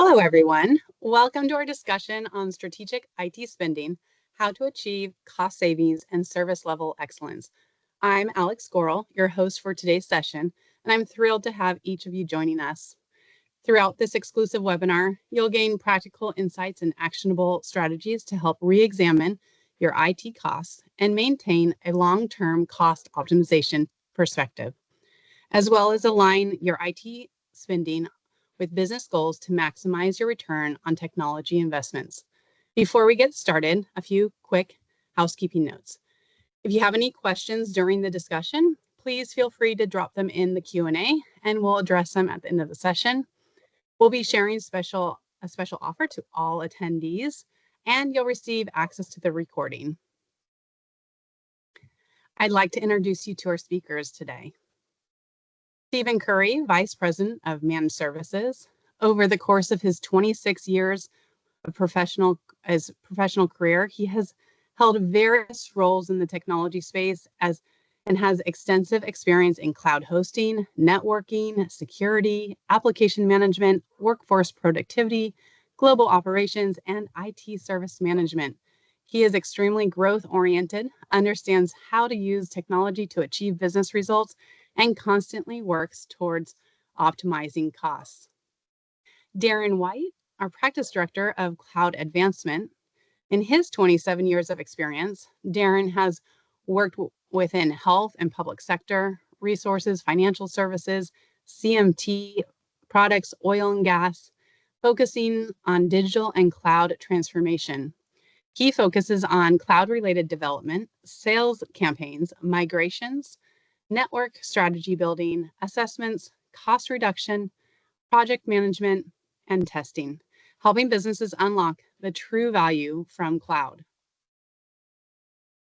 Hello, everyone. Welcome to our discussion on strategic IT spending, how to achieve cost savings and service level excellence. I'm Alex Gorel, your host for today's session, and I'm thrilled to have each of you joining us. Throughout this exclusive webinar, you'll gain practical insights and actionable strategies to help re-examine your IT costs and maintain a long-term cost optimization perspective, as well as align your IT spending with business goals to maximize your return on technology investments. Before we get started, a few quick housekeeping notes. If you have any questions during the discussion, please feel free to drop them in the Q&A and we'll address them at the end of the session. We'll be sharing a special offer to all attendees, and you'll receive access to the recording. I'd like to introduce you to our speakers today. Stephen Curry, Vice President of Managed Services. Over the course of his 26 years of professional career, he has held various roles in the technology space and has extensive experience in cloud hosting, networking, security, application management, workforce productivity, global operations, and IT service management. He is extremely growth-oriented, understands how to use technology to achieve business results, and constantly works towards optimizing costs. Darren White, our Practice Director of Cloud Advancement. In his 27 years of experience, Darren has worked within health and public sector, resources, financial services, CMT, products, oil and gas, focusing on digital and cloud transformation. He focuses on cloud-related development, sales campaigns, migrations, network strategy building, assessments, cost reduction, project management, and testing, helping businesses unlock the true value from cloud.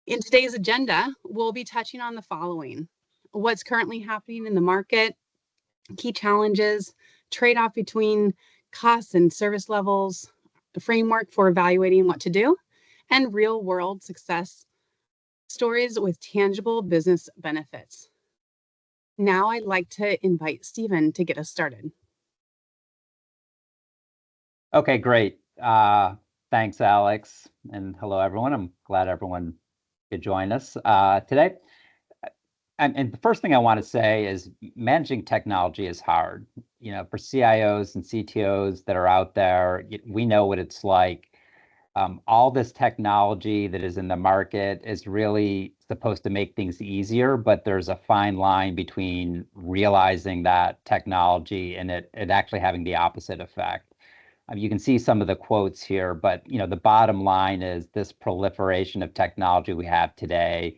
In today's agenda, we'll be touching on the following: what's currently happening in the market, key challenges, trade-off between costs and service levels, the framework for evaluating what to do, and real-world success stories with tangible business benefits. Now I'd like to invite Stephen to get us started. Okay, great. Thanks, Alex, and hello, everyone. I'm glad everyone could join us today. And the first thing I want to say is managing technology is hard. You know, for CIOs and CTOs that are out there, we know what it's like. All this technology that is in the market is really supposed to make things easier, but there's a fine line between realizing that technology and it actually having the opposite effect. You can see some of the quotes here, but the bottom line is this proliferation of technology we have today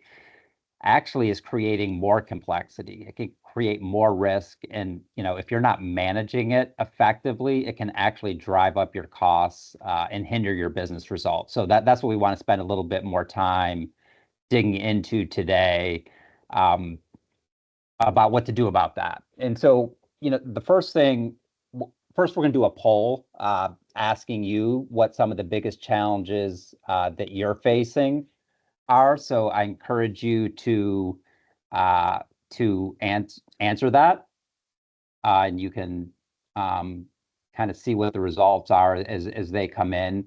actually is creating more complexity. It can create more risk, and if you're not managing it effectively, it can actually drive up your costs and hinder your business results. So that's what we want to spend a little bit more time digging into today, about what to do about that. And so the first we're going to do a poll asking you what some of the biggest challenges that you're facing are. So I encourage you to answer that, and you can kind of see what the results are as they come in.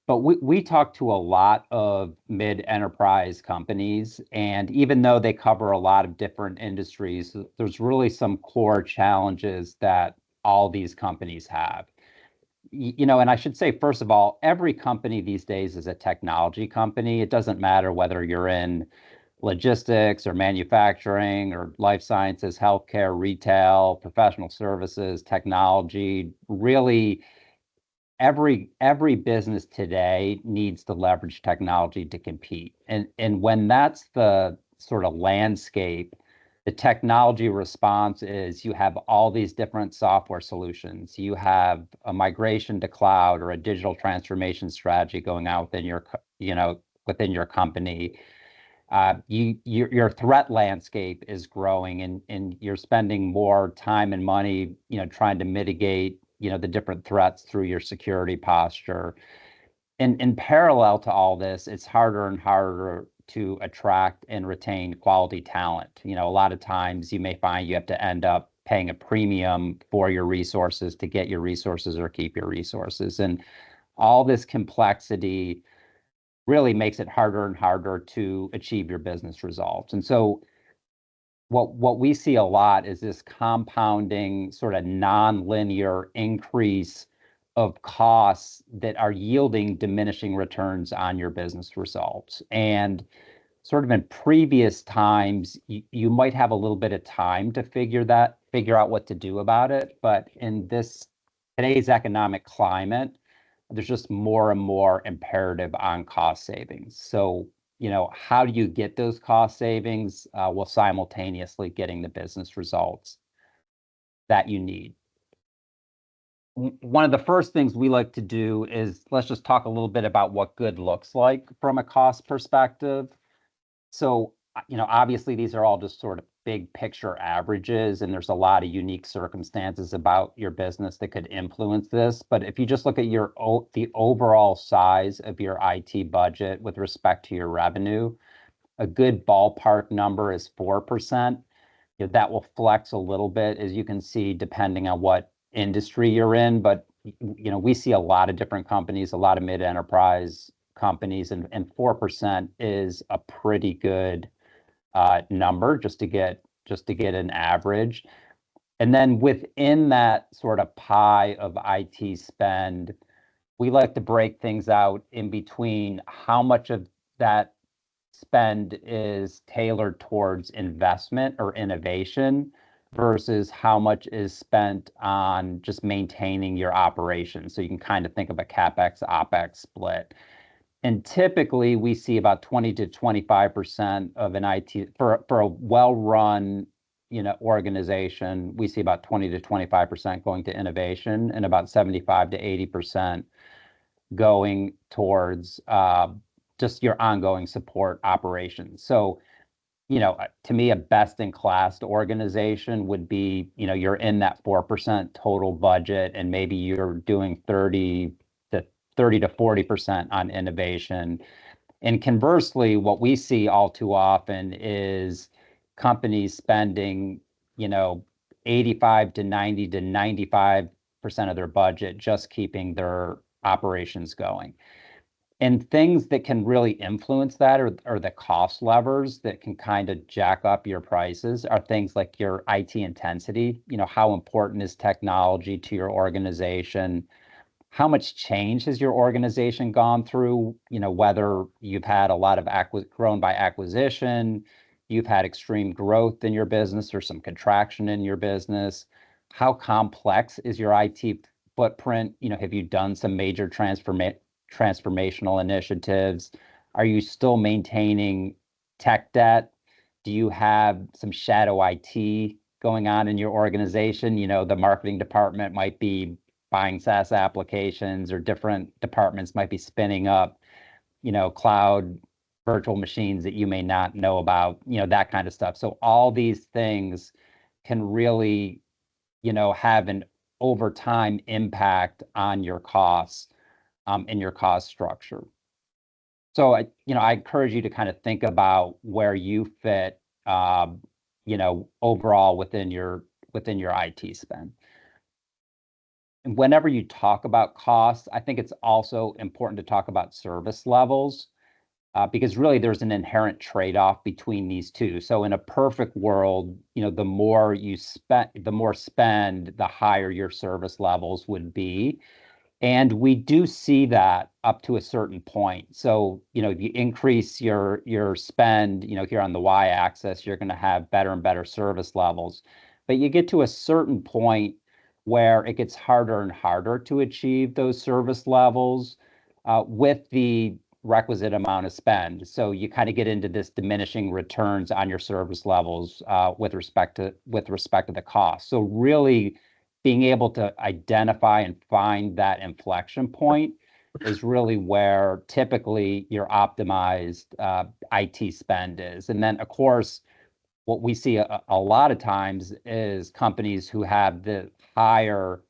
But we talk to a lot of mid-enterprise companies, and even though they cover a lot of different industries, there's really some core challenges that all these companies have. And I should say, first of all, every company these days is a technology company. It doesn't matter whether you're in logistics or manufacturing or life sciences, healthcare, retail, professional services, technology. Really, every business today needs to leverage technology to compete. And when that's the sort of landscape, the technology response is you have all these different software solutions. You have a migration to cloud or a digital transformation strategy going out within your company. Your threat landscape is growing, and you're spending more time and money, trying to mitigate, the different threats through your security posture. And in parallel to all this, it's harder and harder to attract and retain quality talent. A lot of times you may find you have to end up paying a premium for your resources to get your resources or keep your resources. And all this complexity really makes it harder and harder to achieve your business results. And so what we see a lot is this compounding sort of non-linear increase of costs that are yielding diminishing returns on your business results. And sort of in previous times, you might have a little bit of time to figure out what to do about it. But in today's economic climate, there's just more and more imperative on cost savings. So, how do you get those cost savings while simultaneously getting the business results that you need? One of the first things we like to do is let's just talk a little bit about what good looks like from a cost perspective. So, obviously these are all just sort of big picture averages, and there's a lot of unique circumstances about your business that could influence this. But if you just look at the overall size of your IT budget with respect to your revenue, a good ballpark number is 4%. That will flex a little bit, as you can see, depending on what industry you're in. But we see a lot of different companies, a lot of mid-enterprise companies, and 4% is a pretty good number just to get an average. And then within that sort of pie of IT spend, we like to break things out in between how much of that spend is tailored towards investment or innovation versus how much is spent on just maintaining your operation. So you can kind of think of a CapEx, OpEx split. And typically we see about 20 to 25% of an IT for a well-run, organization, we see about 20 to 25% going to innovation and about 75 to 80% going towards just your ongoing support operations. So, to me, a best-in-class organization would be, you're in that 4% total budget, and maybe you're doing 30 to 40% on innovation. And conversely, what we see all too often is companies spending, 85 to 90 to 95% of their budget just keeping their operations going. And things that can really influence that are the cost levers that can kind of jack up your prices are things like your IT intensity. How important is technology to your organization? How much change has your organization gone through? Whether you've had a lot of grown by acquisition, you've had extreme growth in your business or some contraction in your business. How complex is your IT footprint? Have you done some major transformational initiatives? Are you still maintaining tech debt? Do you have some shadow IT going on in your organization? The marketing department might be buying SaaS applications, or different departments might be spinning up, cloud virtual machines that you may not know about, that kind of stuff. So all these things can really, have an over time impact on your costs and your cost structure. So I encourage you to kind of think about where you fit, overall within your IT spend. And whenever you talk about costs, I think it's also important to talk about service levels, because really there's an inherent trade-off between these two. So in a perfect world, the more spend, the higher your service levels would be. And we do see that up to a certain point. So, if you increase your spend, here on the y-axis, you're going to have better and better service levels. But you get to a certain point where it gets harder and harder to achieve those service levels with the requisite amount of spend. So you kind of get into this diminishing returns on your service levels with respect to the cost. So really being able to identify and find that inflection point is really where typically your optimized IT spend is. And then, of course, what we see a lot of times is companies who have the higher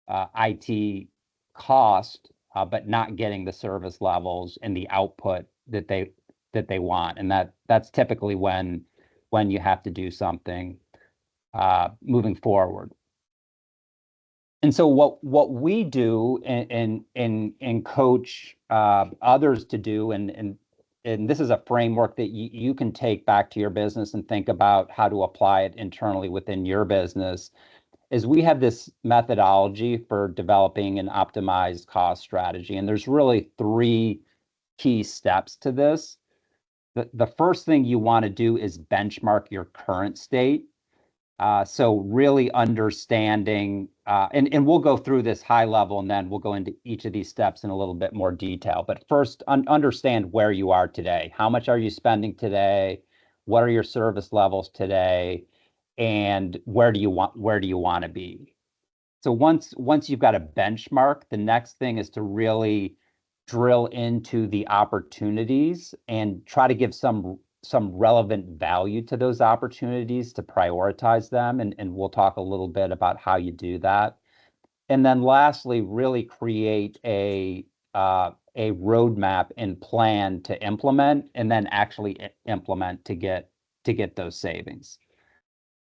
IT cost, but not getting the service levels and the output that they want. And that's typically when you have to do something moving forward. And so what we do and coach others to do, and this is a framework that you can take back to your business and think about how to apply it internally within your business, is we have this methodology for developing an optimized cost strategy. And there's really three key steps to this. The first thing you want to do is benchmark your current state. So really understanding, and we'll go through this high level, and then we'll go into each of these steps in a little bit more detail. But first, understand where you are today. How much are you spending today? What are your service levels today? And where do you want to be? So once you've got a benchmark, the next thing is to really drill into the opportunities and try to give some relevant value to those opportunities to prioritize them. And we'll talk a little bit about how you do that. And then lastly, really create a roadmap and plan to implement, and then actually implement to get those savings.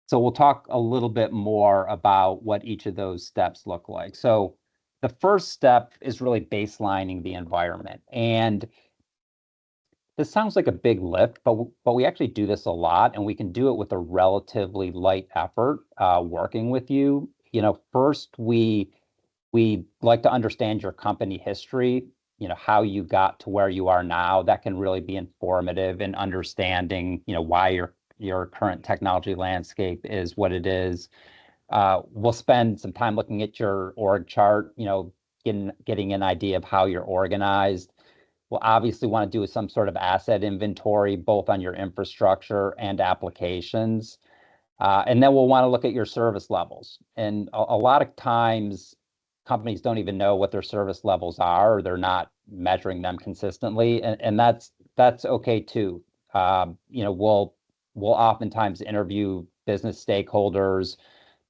So we'll talk a little bit more about what each of those steps look like. So the first step is really baselining the environment. And this sounds like a big lift, but we actually do this a lot, and we can do it with a relatively light effort working with you. First, we like to understand your company history, how you got to where you are now. That can really be informative in understanding, why your current technology landscape is what it is. We'll spend some time looking at your org chart, getting an idea of how you're organized. We'll obviously want to do some sort of asset inventory, both on your infrastructure and applications. And then we'll want to look at your service levels. And a lot of times, companies don't even know what their service levels are, or they're not measuring them consistently. And that's okay too. We'll oftentimes interview business stakeholders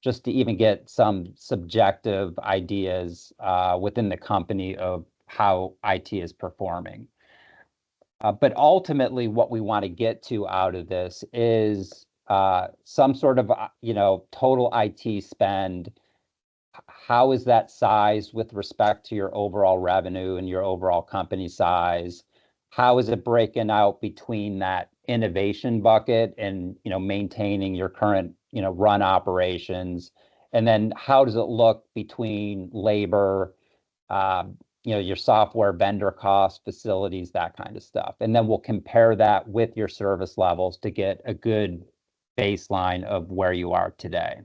just to even get some subjective ideas within the company of how IT is performing. But ultimately, what we want to get to out of this is some sort of, total IT spend. How is that sized with respect to your overall revenue and your overall company size? How is it breaking out between that innovation bucket and, maintaining your current, run operations? And then how does it look between labor, your software vendor costs, facilities, that kind of stuff? And then we'll compare that with your service levels to get a good baseline of where you are today.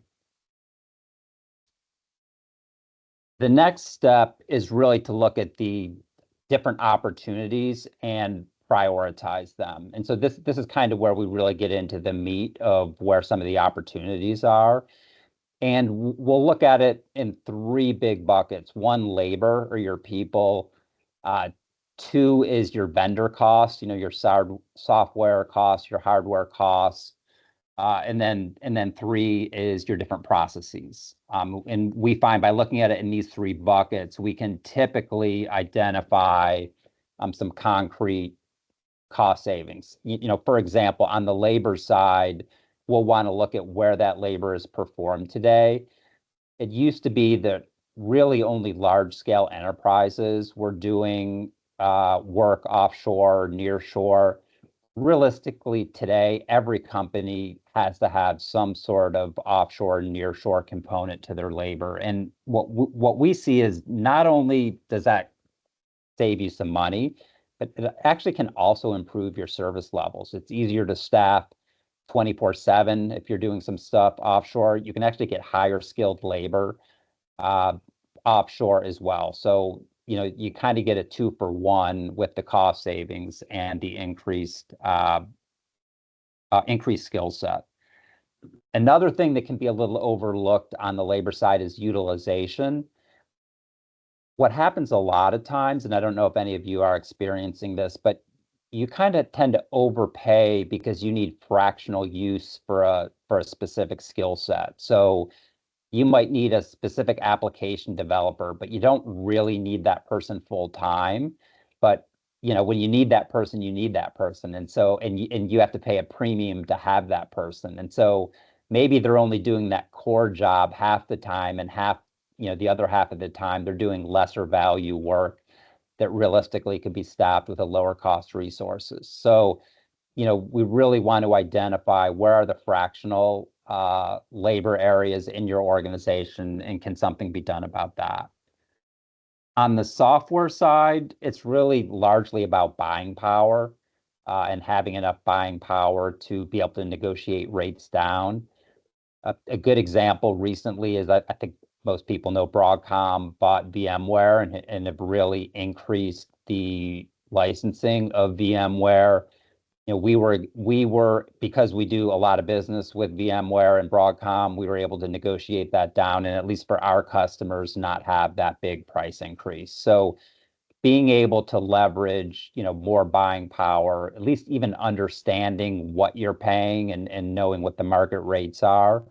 The next step is really to look at the different opportunities and prioritize them. And so this is kind of where we really get into the meat of where some of the opportunities are. And we'll look at it in three big buckets. One, labor, or your people. Two is your vendor costs, your software costs, your hardware costs. And then three is your different processes. And we find by looking at it in these three buckets, we can typically identify some concrete cost savings. For example, on the labor side, we'll want to look at where that labor is performed today. It used to be that really only large scale enterprises were doing work offshore, near shore. Realistically, today, every company has to have some sort of offshore, near shore component to their labor. And what we see is not only does that save you some money, but it actually can also improve your service levels. It's easier to staff 24/7. If you're doing some stuff offshore, you can actually get higher skilled labor offshore as well. So, you kind of get a 2-for-1 with the cost savings and the increased skill set. Another thing that can be a little overlooked on the labor side is utilization. What happens a lot of times, and I don't know if any of you are experiencing this, but you kind of tend to overpay because you need fractional use for a specific skill set. So you might need a specific application developer, but you don't really need that person full time. But when you need that person, you need that person, and you have to pay a premium to have that person. And so maybe they're only doing that core job half the time, and the other half of the time they're doing lesser value work that realistically could be staffed with a lower cost resources. So, we really want to identify where are the fractional labor areas in your organization, and can something be done about that? On the software side, it's really largely about buying power and having enough buying power to be able to negotiate rates down. A good example recently is, I think most people know, Broadcom bought VMware and have really increased the licensing of VMware. We were because we do a lot of business with VMware and Broadcom, we were able to negotiate that down, and at least for our customers, not have that big price increase. So being able to leverage, more buying power, at least even understanding what you're paying and knowing what the market rates are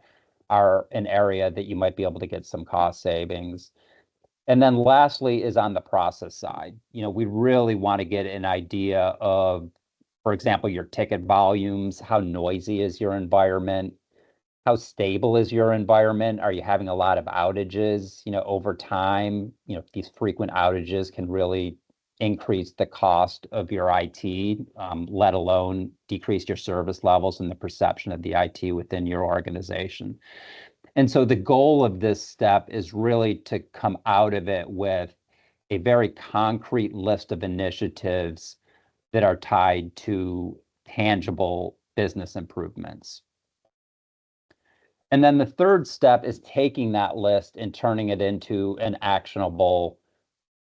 an area that you might be able to get some cost savings. And then lastly is on the process side. We really want to get an idea of, for example, your ticket volumes. How noisy is your environment? How stable is your environment? Are you having a lot of outages? Over time, these frequent outages can really increase the cost of your IT, let alone decrease your service levels and the perception of the IT within your organization. And so the goal of this step is really to come out of it with a very concrete list of initiatives that are tied to tangible business improvements. And then the third step is taking that list and turning it into an actionable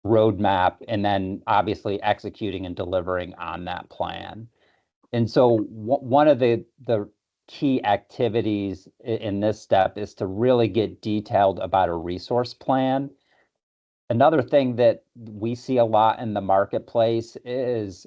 roadmap, and then obviously executing and delivering on that plan. And so one of the key activities in this step is to really get detailed about a resource plan. Another thing that we see a lot in the marketplace is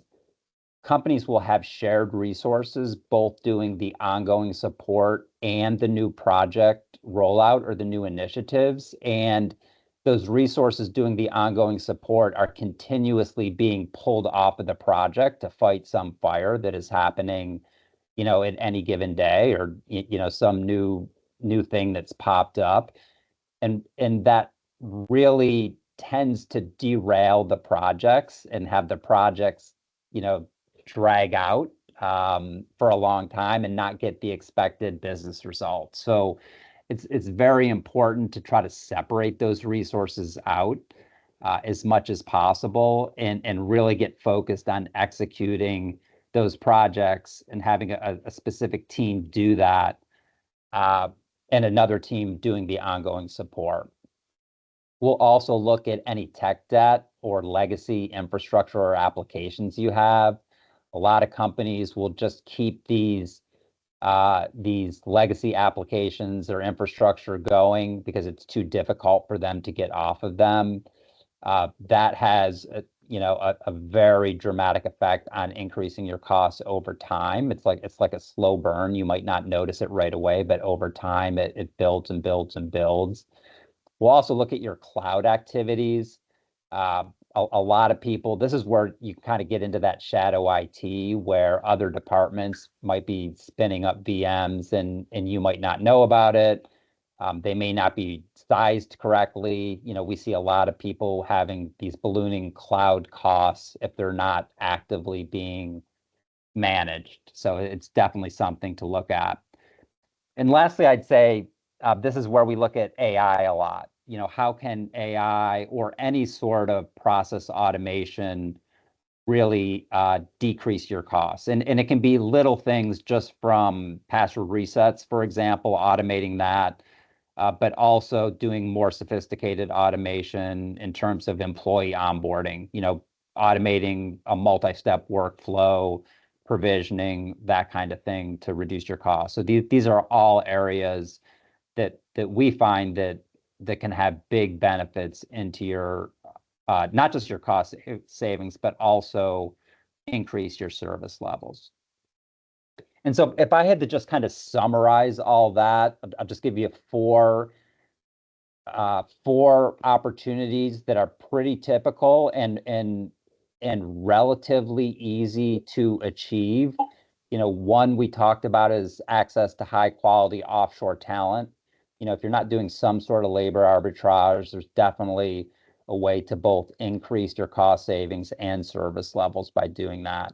companies will have shared resources, both doing the ongoing support and the new project rollout or the new initiatives. And those resources doing the ongoing support are continuously being pulled off of the project to fight some fire that is happening, at any given day, or, some new thing that's popped up. And that really tends to derail the projects and have the projects, drag out for a long time and not get the expected business results. So it's very important to try to separate those resources out as much as possible, and really get focused on executing those projects and having a specific team do that, and another team doing the ongoing support. We'll also look at any tech debt or legacy infrastructure or applications you have. A lot of companies will just keep these legacy applications or infrastructure going because it's too difficult for them to get off of them. That has a very dramatic effect on increasing your costs over time. It's like a slow burn. You might not notice it right away, but over time it builds and builds and builds. We'll also look at your cloud activities. A lot of people, this is where you kind of get into that shadow IT, where other departments might be spinning up VMs and you might not know about it. They may not be sized correctly. We see a lot of people having these ballooning cloud costs if they're not actively being managed. So it's definitely something to look at. And lastly, I'd say this is where we look at AI a lot. How can AI or any sort of process automation really decrease your costs? And it can be little things, just from password resets, for example, automating that, but also doing more sophisticated automation in terms of employee onboarding, automating a multi-step workflow, provisioning, that kind of thing, to reduce your costs. So these are all areas that we find that can have big benefits into your not just your cost savings, but also increase your service levels. And so if I had to just kind of summarize all that, I'll just give you four opportunities that are pretty typical and relatively easy to achieve. One we talked about is access to high quality offshore talent. If you're not doing some sort of labor arbitrage, there's definitely a way to both increase your cost savings and service levels by doing that.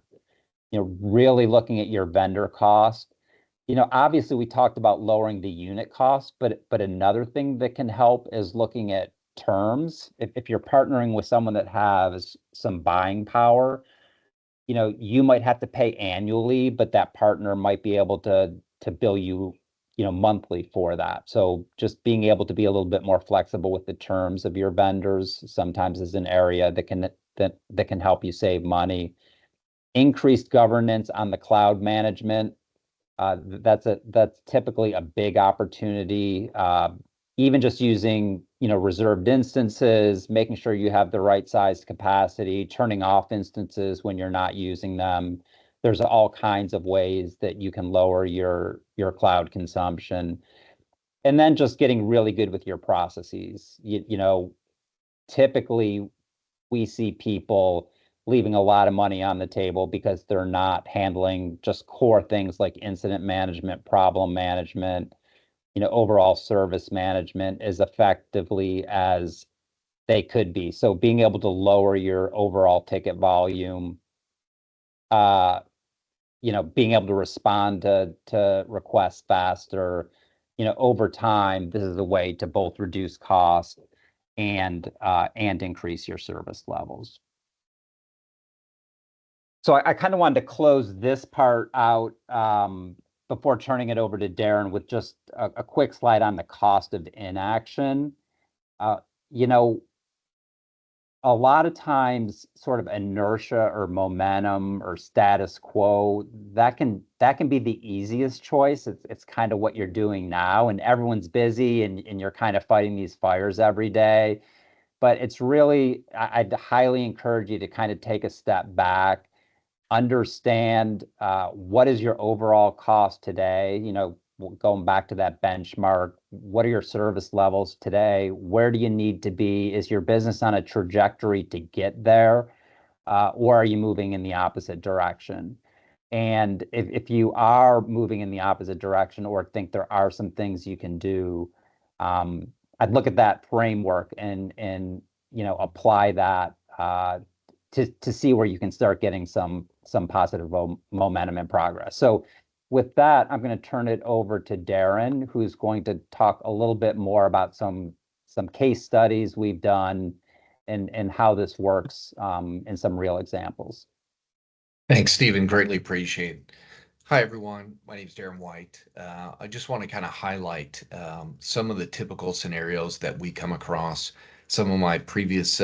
Really looking at your vendor cost. Obviously we talked about lowering the unit cost, but another thing that can help is looking at terms. If you're partnering with someone that has some buying power, you might have to pay annually, but that partner might be able to bill you, monthly for that. So just being able to be a little bit more flexible with the terms of your vendors sometimes is an area that can help you save money. Increased governance on the cloud management. That's typically a big opportunity. Even just using, reserved instances, making sure you have the right size capacity, turning off instances when you're not using them. There's all kinds of ways that you can lower your cloud consumption. And then just getting really good with your processes. Typically we see people leaving a lot of money on the table because they're not handling just core things like incident management, problem management, overall service management as effectively as they could be. So being able to lower your overall ticket volume, uh, being able to respond to requests faster, over time, this is a way to both reduce cost and increase your service levels. So I kind of wanted to close this part out before turning it over to Darren with just a quick slide on the cost of inaction. Uh, you know, a lot of times sort of inertia or momentum or status quo, that can be the easiest choice. It's kind of what you're doing now, and everyone's busy and you're kind of fighting these fires every day. But it's really, I'd highly encourage you to kind of take a step back, understand what is your overall cost today, going back to that benchmark. What are your service levels today? Where do you need to be? Is your business on a trajectory to get there? Or are you moving in the opposite direction? And if you are moving in the opposite direction or think there are some things you can do, I'd look at that framework and apply that to see where you can start getting some positive momentum and progress. So with that, I'm going to turn it over to Darren, who's going to talk a little bit more about some case studies we've done and how this works in some real examples. Thanks, Stephen. Greatly appreciate it. Hi, everyone. My name is Darren White. I just want to kind of highlight some of the typical scenarios that we come across. Some of my previous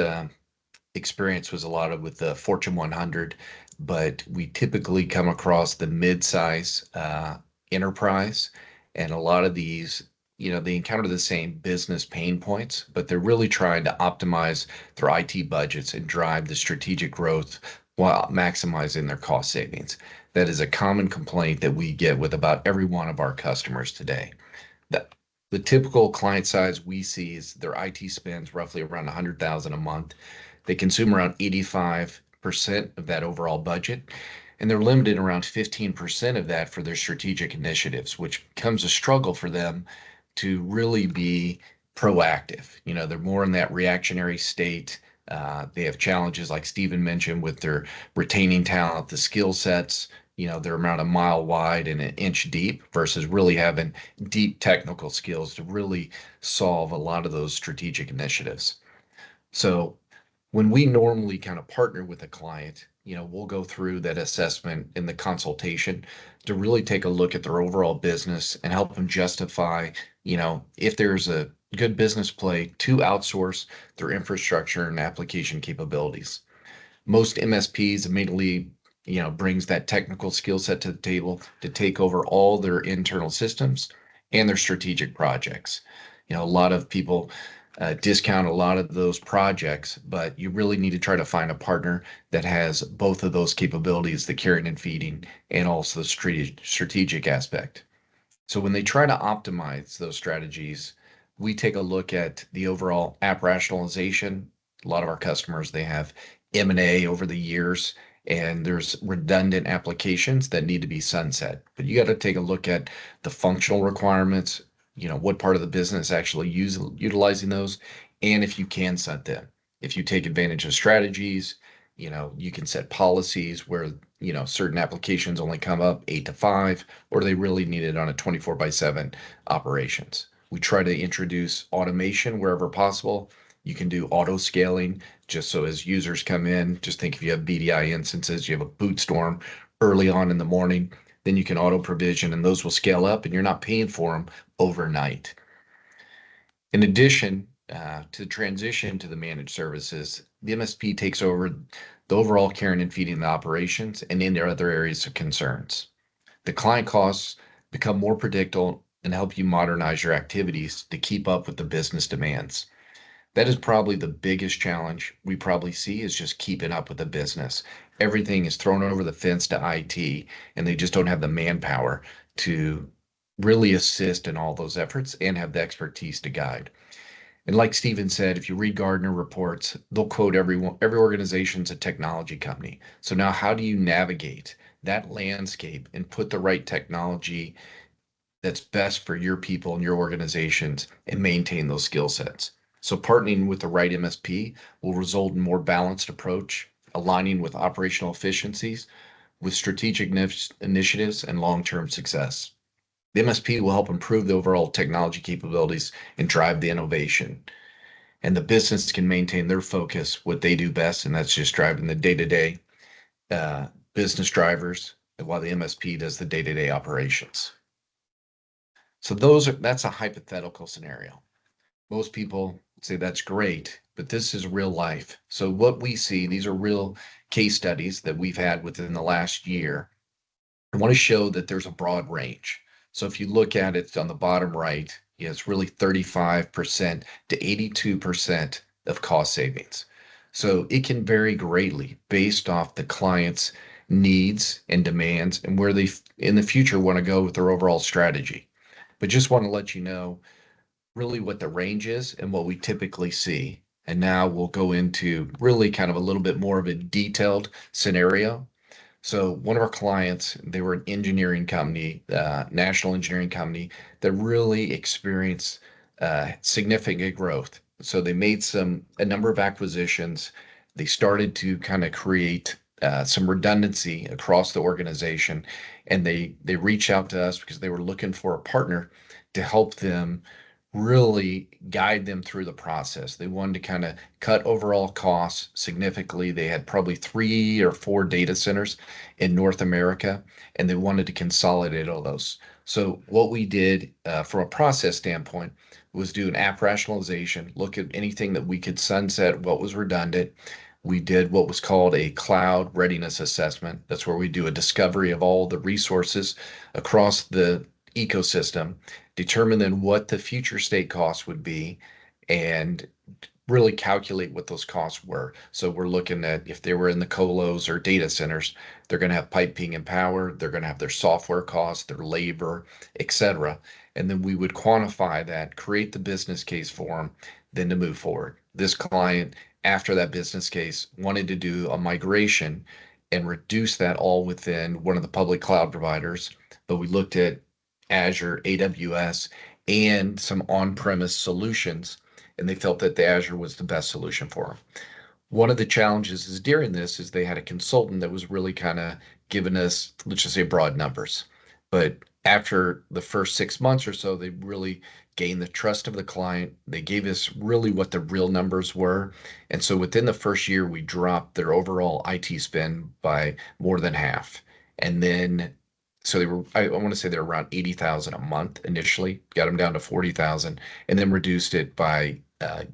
experience was a lot of with the Fortune 100, but we typically come across the mid-size enterprise, and a lot of these, they encounter the same business pain points, but they're really trying to optimize their IT budgets and drive the strategic growth while maximizing their cost savings. That is a common complaint that we get with about every one of our customers today. The, the typical client size we see is their IT spends roughly around 100,000 a month. They consume around 85% of that overall budget, and they're limited around 15% of that for their strategic initiatives, which becomes a struggle for them to really be proactive. They're more in that reactionary state. They have challenges, like Stephen mentioned, with their retaining talent, the skill sets. They're around a mile wide and an inch deep versus really having deep technical skills to really solve a lot of those strategic initiatives. So when we normally kind of partner with a client, we'll go through that assessment in the consultation to really take a look at their overall business and help them justify, if there's a good business play to outsource their infrastructure and application capabilities. Most MSPs immediately, brings that technical skill set to the table to take over all their internal systems and their strategic projects. A lot of people discount a lot of those projects, but you really need to try to find a partner that has both of those capabilities, the carrying and feeding, and also the strategic aspect. So when they try to optimize those strategies, we take a look at the overall app rationalization. A lot of our customers, they have M&A over the years, and there's redundant applications that need to be sunset. But you got to take a look at the functional requirements, what part of the business actually utilizing those, and if you can set them. If you take advantage of strategies, you can set policies where, certain applications only come up 8 to 5, or they really need it on a 24/7 operations. We try to introduce automation wherever possible. You can do auto scaling just so as users come in, just think if you have BDI instances, you have a boot storm early on in the morning, then you can auto provision and those will scale up and you're not paying for them overnight. In addition to the transition to the managed services, the MSP takes over the overall caring and feeding the operations and in their other areas of concerns. The client costs become more predictable and help you modernize your activities to keep up with the business demands. That is probably the biggest challenge we probably see is just keeping up with the business. Everything is thrown over the fence to IT, and they just don't have the manpower to really assist in all those efforts and have the expertise to guide. And like Stephen said, if you read Gardner reports, they'll quote every organization's a technology company. So now how do you navigate that landscape and put the right technology that's best for your people and your organizations and maintain those skill sets? So partnering with the right MSP will result in more balanced approach, aligning with operational efficiencies, with strategic initiatives and long-term success. The MSP will help improve the overall technology capabilities and drive the innovation. And the business can maintain their focus, what they do best, and that's just driving the day-to-day business drivers, while the MSP does the day-to-day operations. So that's a hypothetical scenario. Most people say that's great, but this is real life. So what we see, these are real case studies that we've had within the last year. I want to show that there's a broad range. So if you look at it on the bottom right, it's really 35% to 82% of cost savings. So it can vary greatly based off the client's needs and demands and where they in the future want to go with their overall strategy. But just want to let you know really what the range is and what we typically see. And now we'll go into really kind of a little bit more of a detailed scenario. So one of our clients, they were an engineering company, national engineering company that really experienced significant growth. So they made a number of acquisitions. They started to kind of create some redundancy across the organization, and they reached out to us because they were looking for a partner to help them really guide them through the process. They wanted to kind of cut overall costs significantly. They had probably 3 or 4 data centers in North America, and they wanted to consolidate all those. So what we did from a process standpoint was do an app rationalization, look at anything that we could sunset, what was redundant. We did what was called a cloud readiness assessment. That's where we do a discovery of all the resources across the ecosystem, determine then what the future state costs would be, and really calculate what those costs were. So we're looking at if they were in the colos or data centers, they're going to have piping and power, they're going to have their software costs, their labor, etc. And then we would quantify that, create the business case for them, then to move forward. This client, after that business case, wanted to do a migration and reduce that all within one of the public cloud providers. But we looked at Azure, AWS, and some on-premise solutions, and they felt that the Azure was the best solution for them. One of the challenges is during this is they had a consultant that was really kind of giving us, let's just say, broad numbers. But after the first 6 months or so, they really gained the trust of the client. They gave us really what the real numbers were. And so within the first year, we dropped their overall IT spend by more than half. And then so they were, I want to say they're around 80,000 a month initially, got them down to 40,000, and then reduced it by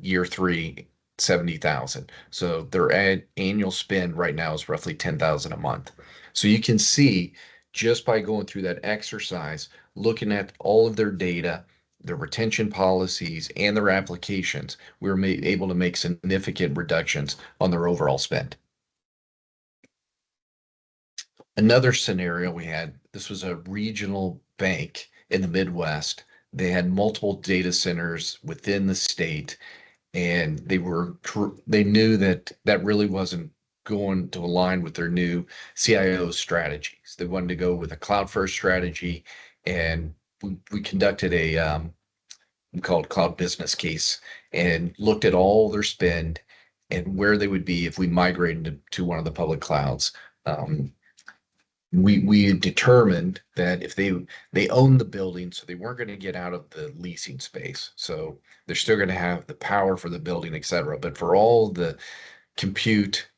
year 3, 70,000. So their annual spend right now is roughly 10,000 a month. So you can see just by going through that exercise, looking at all of their data, their retention policies, and their applications, we were able to make significant reductions on their overall spend. Another scenario we had, this was a regional bank in the Midwest. They had multiple data centers within the state, and they knew that really wasn't going to align with their new CIO strategies. They wanted to go with a cloud first strategy, and we conducted a we called cloud business case and looked at all their spend and where they would be if we migrated to one of the public clouds. We determined that if they owned the building, so they weren't going to get out of the leasing space. So they're still going to have the power for the building, et cetera. But for all the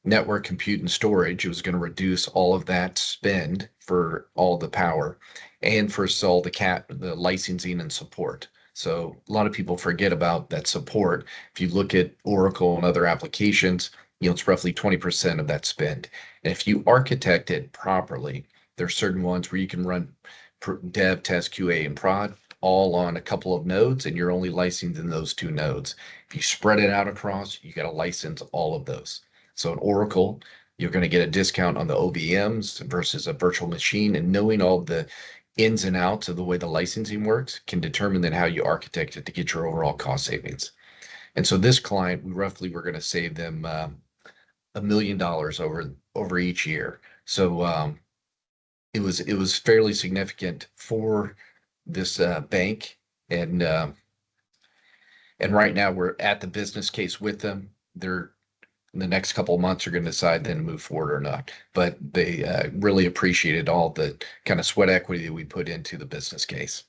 network compute and storage, it was going to reduce all of that spend for all the power and for all the licensing and support. So a lot of people forget about that support. If you look at Oracle and other applications, it's roughly 20% of that spend. And if you architect it properly, there's certain ones where you can run dev, test, QA, and prod all on a couple of nodes, and you're only licensing those 2 nodes. If you spread it out across, you got to license all of those. So in Oracle, you're going to get a discount on the OVMs versus a virtual machine, and knowing all the ins and outs of the way the licensing works can determine then how you architect it to get your overall cost savings. And so this client, we roughly were going to save them $1 million over each year. So it was fairly significant for this bank, and right now we're at the business case with them. They're in the next couple of months are going to decide then to move forward or not. But they really appreciated all the kind of sweat equity that we put into the business case.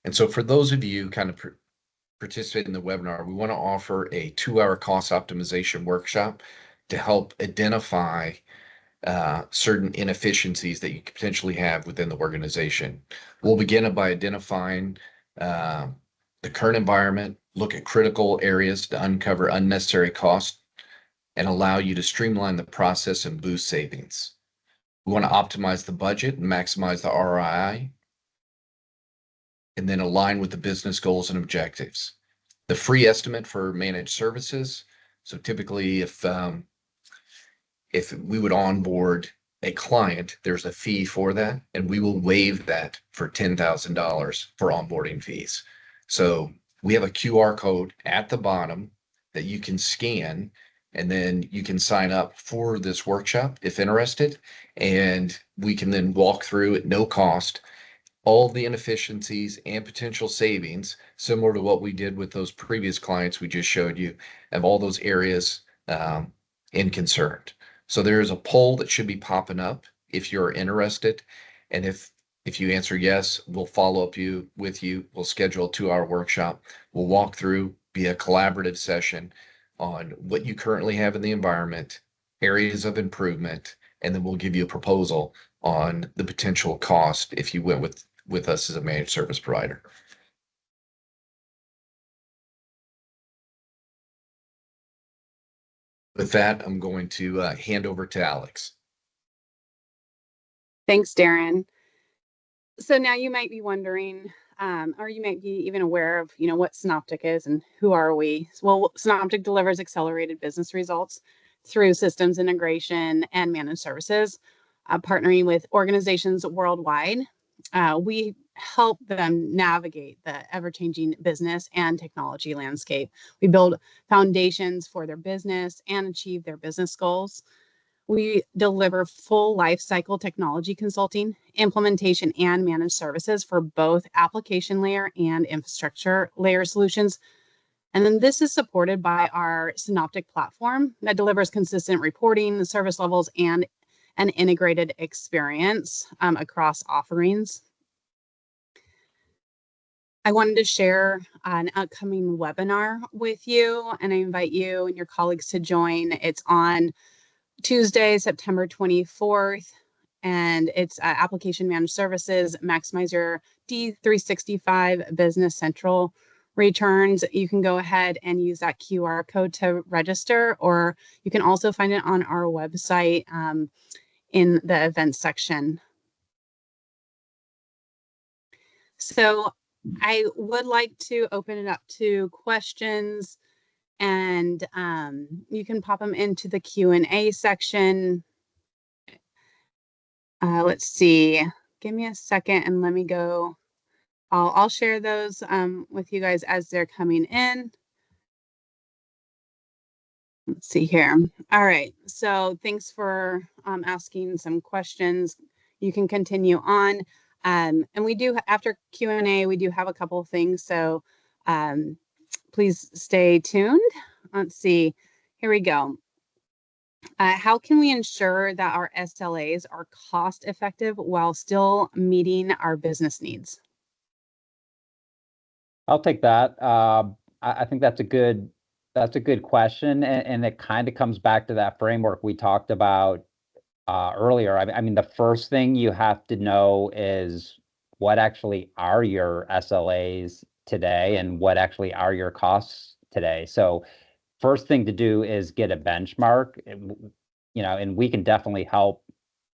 And so for those of you kind of participate in the webinar, we want to offer a 2-hour cost optimization workshop to help identify certain inefficiencies that you could potentially have within the organization. We'll begin by identifying the current environment, look at critical areas to uncover unnecessary costs, and allow you to streamline the process and boost savings. We want to optimize the budget and maximize the ROI, and then align with the business goals and objectives. The free estimate for managed services. So typically if we would onboard a client, there's a fee for that, and we will waive that for $10,000 for onboarding fees. So we have a QR code at the bottom that you can scan, and then you can sign up for this workshop if interested, and we can then walk through at no cost all the inefficiencies and potential savings, similar to what we did with those previous clients we just showed you, of all those areas in concern. So there is a poll that should be popping up if you're interested. And if you answer yes, we'll follow up with you. We'll schedule a 2-hour workshop. We'll walk through, be a collaborative session on what you currently have in the environment, areas of improvement, and then we'll give you a proposal on the potential cost if you went with us as a managed service provider. With that, I'm going to hand over to Alex. Thanks, Darren. So now you might be wondering, or you might be even aware of, what Synoptic is and who are we? Well, Synoptic delivers accelerated business results through systems integration and managed services, partnering with organizations worldwide. We help them navigate the ever-changing business and technology landscape. We build foundations for their business and achieve their business goals. We deliver full life cycle technology consulting, implementation, and managed services for both application layer and infrastructure layer solutions. And then this is supported by our Synoptic platform that delivers consistent reporting, service levels, and an integrated experience across offerings. I wanted to share an upcoming webinar with you, and I invite you and your colleagues to join. It's on Tuesday, September 24th, and it's Application Managed Services, Maximize Your D365 Business Central returns. You can go ahead and use that QR code to register, or you can also find it on our website in the events section. So I would like to open it up to questions, and you can pop them into the Q&A section. Let's see, give me a second and let me go. I'll share those with you guys as they're coming in. Let's see here. All right. So thanks for asking some questions. You can continue on. And we do, after Q&A, we do have a couple of things. So please stay tuned. Let's see. Here we go. How can we ensure that our SLAs are cost effective while still meeting our business needs? I'll take that. I think that's a good question, and it kind of comes back to that framework we talked about earlier. I mean, the first thing you have to know is what actually are your SLAs today, and what actually are your costs today. So, first thing to do is get a benchmark, and we can definitely help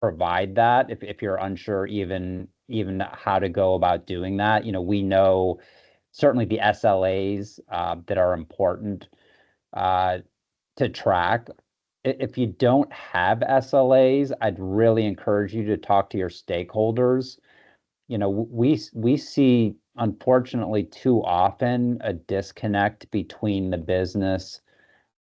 provide that if you're unsure even how to go about doing that. We know certainly the SLAs that are important to track. If you don't have SLAs, I'd really encourage you to talk to your stakeholders. We see, unfortunately, too often a disconnect between the business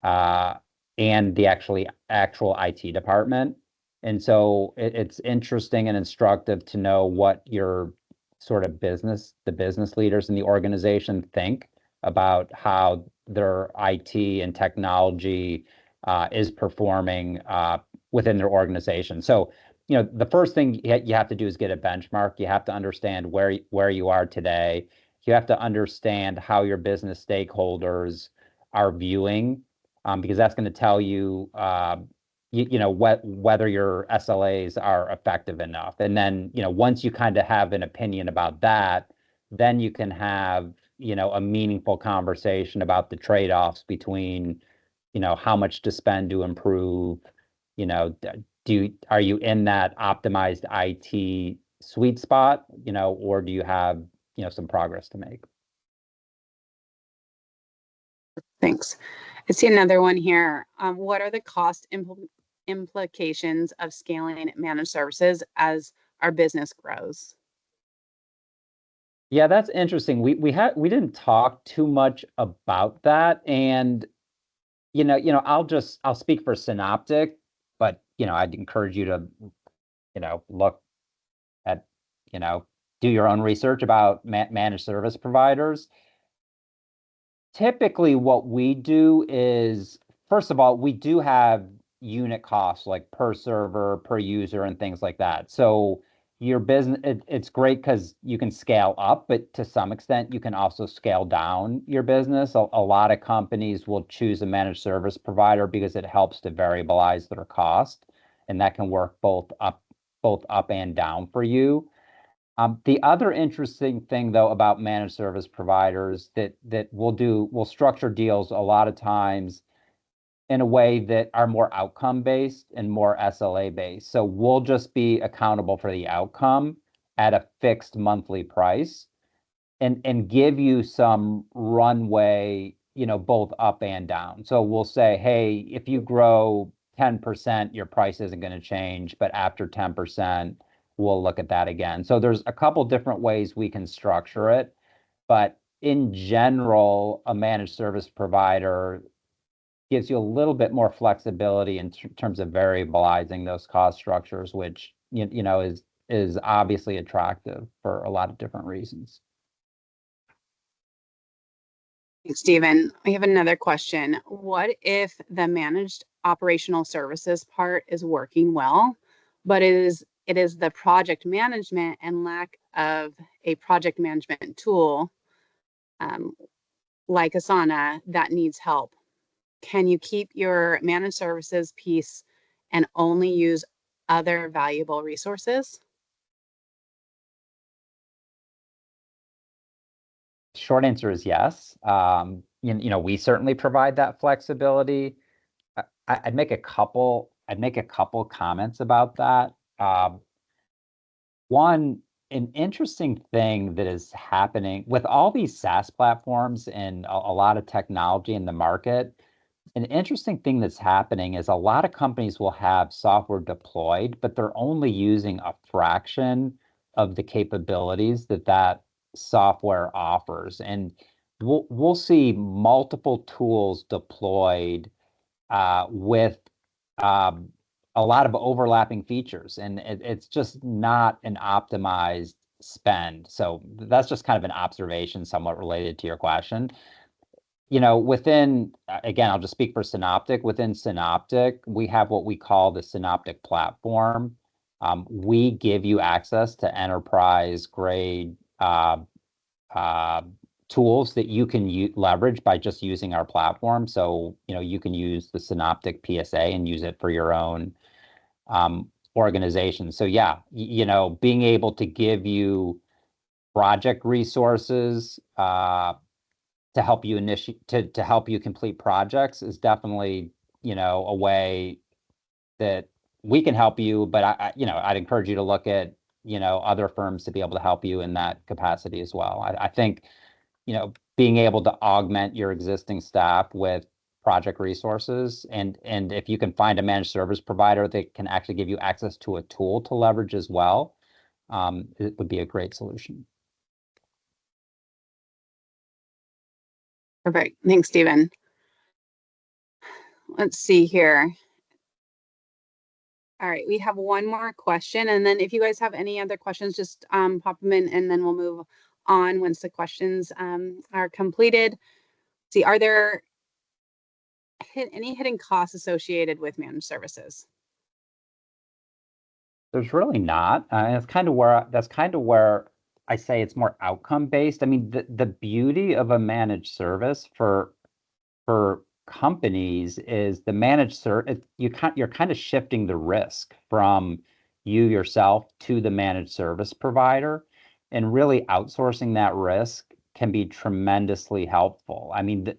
uh, and the actual IT department. And so it's interesting and instructive to know what your sort of the business leaders in the organization think about how their IT and technology is performing within their organization. So, the first thing you have to do is get a benchmark. You have to understand where you are today. You have to understand how your business stakeholders are viewing, because that's going to tell you, whether your SLAs are effective enough. And then, once you kind of have an opinion about that, then you can have, a meaningful conversation about the trade-offs between, how much to spend to improve, are you in that optimized IT sweet spot, or do you have, some progress to make? Thanks. I see another one here. What are the cost implications of scaling managed services as our business grows? Yeah, that's interesting. We didn't talk too much about that, and I'll speak for Synoptic, but I'd encourage you to look at do your own research about managed service providers. Typically, what we do is, first of all, we do have unit costs like per server, per user, and things like that. So your business, it's great because you can scale up, but to some extent, you can also scale down your business. A lot of companies will choose a managed service provider because it helps to variabilize their cost, and that can work both up and down for you. The other interesting thing, though, about managed service providers that we'll structure deals a lot of times in a way that are more outcome based and more SLA based. So we'll just be accountable for the outcome at a fixed monthly price, and give you some runway, both up and down. So we'll say, hey, if you grow 10%, your price isn't going to change, but after 10%, we'll look at that again. So there's a couple different ways we can structure it, but in general, a managed service provider gives you a little bit more flexibility in terms of variabilizing those cost structures, which is obviously attractive for a lot of different reasons. Thanks, Stephen. We have another question. What if the managed operational services part is working well, but it is the project management and lack of a project management tool like Asana that needs help? Can you keep your managed services piece and only use other valuable resources? Short answer is yes. We certainly provide that flexibility. I'd make a couple comments about that. One, an interesting thing that is happening with all these SaaS platforms and a lot of technology in the market. An interesting thing that's happening is a lot of companies will have software deployed, but they're only using a fraction of the capabilities that software offers. And we'll see multiple tools deployed with a lot of overlapping features, and it's just not an optimized spend. So that's just kind of an observation somewhat related to your question. Within, again, I'll just speak for Synoptic. Within Synoptic, we have what we call the Synoptic platform. We give you access to enterprise grade tools that you can leverage by just using our platform. So, you can use the Synoptic PSA and use it for your own organization. So yeah, being able to give you project resources to help you to help you complete projects is definitely, a way that we can help you. But I'd encourage you to look at, other firms to be able to help you in that capacity as well. I think, being able to augment your existing staff with project resources, and if you can find a managed service provider that can actually give you access to a tool to leverage as well, it would be a great solution. Perfect. Thanks, Stephen. Let's see here. All right, we have one more question, and then if you guys have any other questions, just pop them in, and then we'll move on once the questions are completed. See, are there any hidden costs associated with managed services? There's really not. That's kind of where I say it's more outcome based. I mean, the beauty of a managed service for companies is the managed service. You're kind of shifting the risk from you yourself to the managed service provider, and really outsourcing that risk can be tremendously helpful. I mean,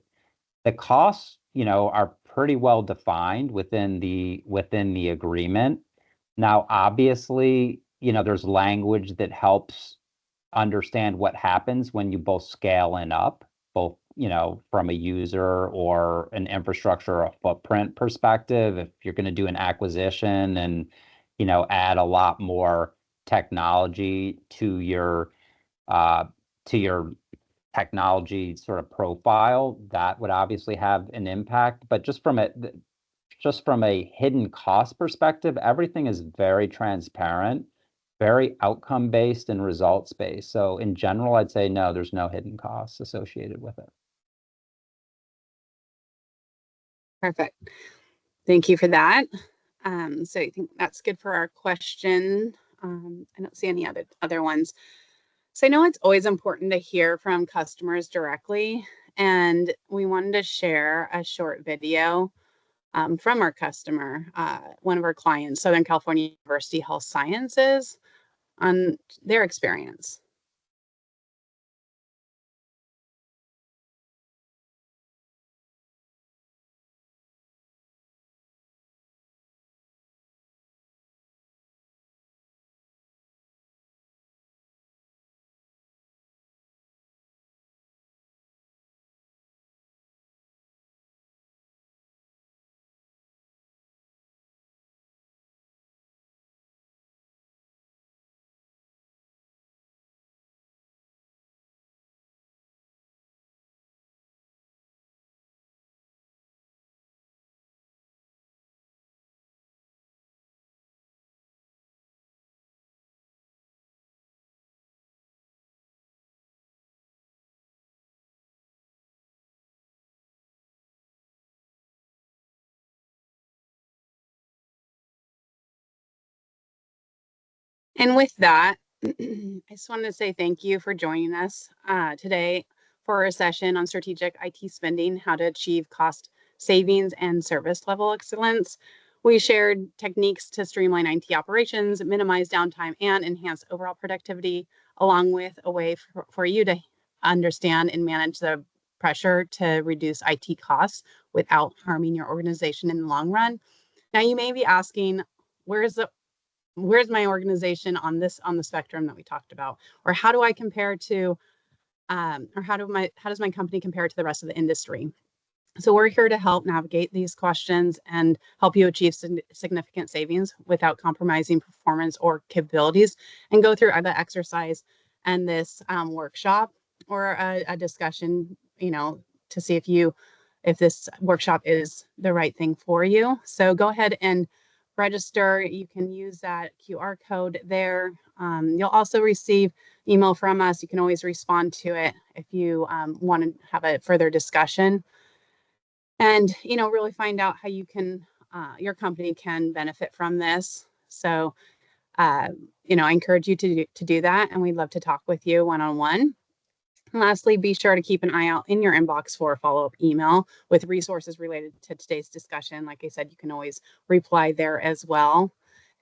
the costs, are pretty well defined within the agreement. Now, obviously, there's language that helps understand what happens when you both scale and up, both, from a user or an infrastructure or a footprint perspective. If you're going to do an acquisition and, add a lot more technology to your technology sort of profile, that would obviously have an impact. But just from a hidden cost perspective, everything is very transparent, very outcome based and results based. So in general, I'd say no, there's no hidden costs associated with it. Perfect. Thank you for that. So I think that's good for our question. I don't see any other ones. So I know it's always important to hear from customers directly, and we wanted to share a short video from our customer, one of our clients, Southern California University Health Sciences, on their experience. And with that, I just wanted to say thank you for joining us today for a session on strategic IT spending, how to achieve cost savings and service level excellence. We shared techniques to streamline IT operations, minimize downtime, and enhance overall productivity, along with a way for you to understand and manage the pressure to reduce IT costs without harming your organization in the long run. Now, you may be asking, where's my organization on the spectrum that we talked about, or how do I compare to or how does my company compare to the rest of the industry? So we're here to help navigate these questions and help you achieve significant savings without compromising performance or capabilities, and go through the exercise and this workshop or a discussion, to see if if this workshop is the right thing for you. So go ahead and register. You can use that QR code there. You'll also receive email from us. You can always respond to it if you want to have a further discussion and, really find out how you can, your company can benefit from this. So, I encourage you to do that, and we'd love to talk with you one-on-one. Lastly, be sure to keep an eye out in your inbox for a follow-up email with resources related to today's discussion. Like I said, you can always reply there as well.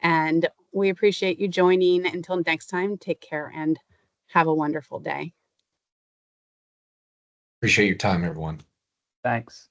And we appreciate you joining. Until next time, take care and have a wonderful day. Appreciate your time, everyone. Thanks.